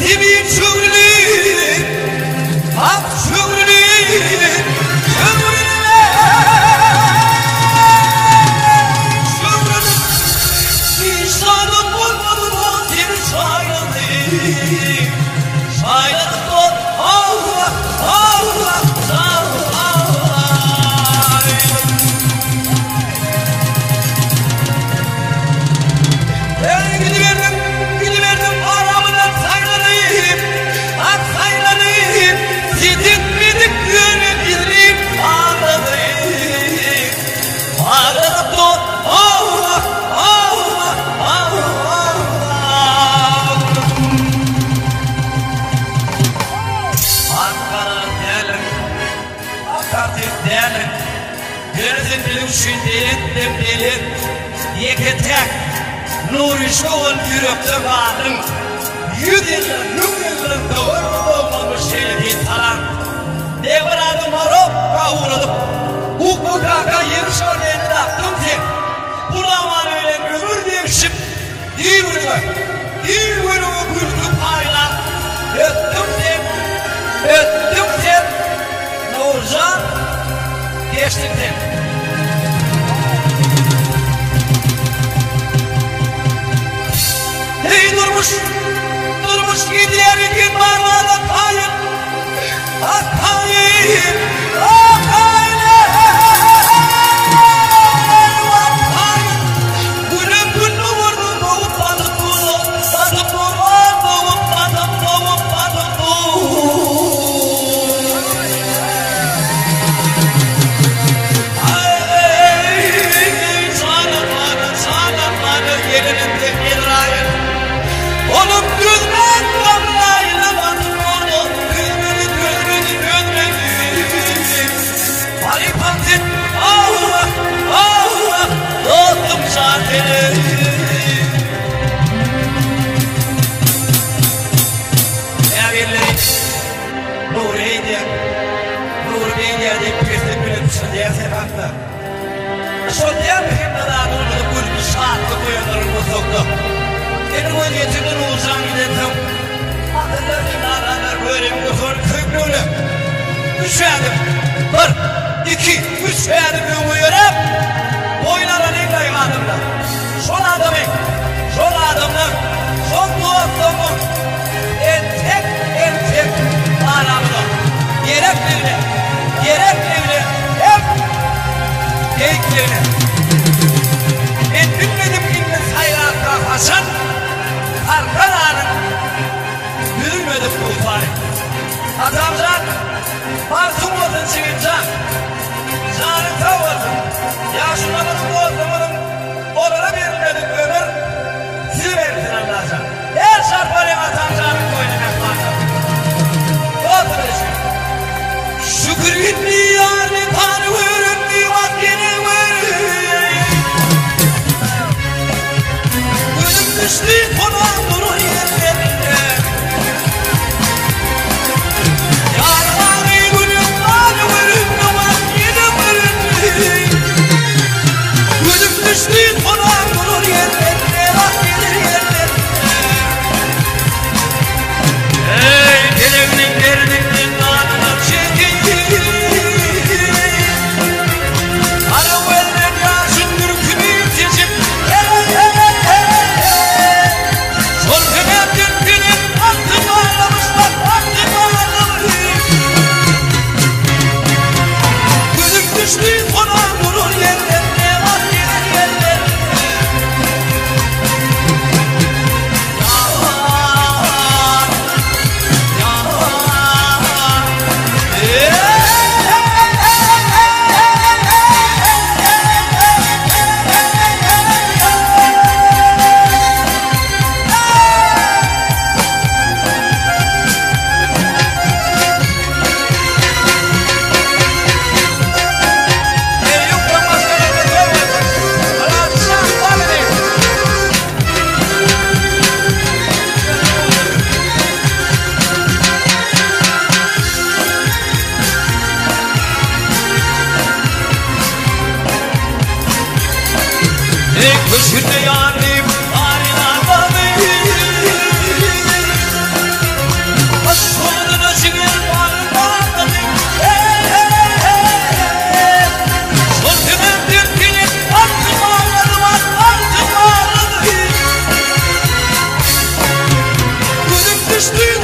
Dibin şugrili, ak şugrili, şugrili, şugrili. İnsanım bulmadım o seni şayladı. Şayladı o Allah, Allah, Allah. Ben gidiverdim aramından saylanayım, ak saylanayım. Sidik bidik gönül izleyip ağladım. Ağladım da Allah, Allah, Allah. Ankara değerlim, Akartı değerlim. Gözün dilim şu delin, delin. Yeketek. Nuri şoğun yürekte vardım. Yüzünle nümrünün doğru olmamış şeydi talan. Devradım Marokka uğradım. Hukukaka yarışan elini attım ki. Bulaman öyle ömür devşip. Değil bölümü gültü payla. Öttüm sen. Nurcan geçtim sen. Hey durmuş gidiyor gün parmağına kayın. Akayın, akayın. Gülüm güllü vurdu doğup batıp doğup sana bana gelinin de bir rayın. Oğlum düzmen damlayla batım oldu. Düzmeni. Halifantin Allah, Allah. Dostum şartını. Emirleri Nur Bey'de deyip kesip bilip diye sebepte. Şu diğer bir daha Nur'da bu şartı koyanlarını soktu. Benim o getirdin olacağım gidetim. Hatırlarım aralar böyle bir sonra köprülü. 3 verdim. 1, 2, 3 verdim umuyorum. Boylara ne kayım adımda. Son adımın, son doğduğumun en tek aramda. Gerek evine, hep geyiklerine. Ben bilmedim inme sayrakta Hasan. Arkan ağrın, yürümedim bu fare. Adamlar, masum olsun çıkınca, canı tav olsun. Yaşlamadım, bozlamadım, onlara verilmedim ömür, sizi verirsin Allah'ım. Her şarparım atamcağımın koyunu varsa. Olsun eşim. Şükür gitti yarını tanı vüründü, vaktini vüründü. Gözüm düştü konan durur yerlerinde. Yarmanı gülüm tanı vüründü, vaktini vüründü. Gözüm düştü konan durur yerlerinde, vaktini yerlerinde. Ey diliminin derdinin kanını çekin. Ara verden yaşın dürkümü tecip. düştü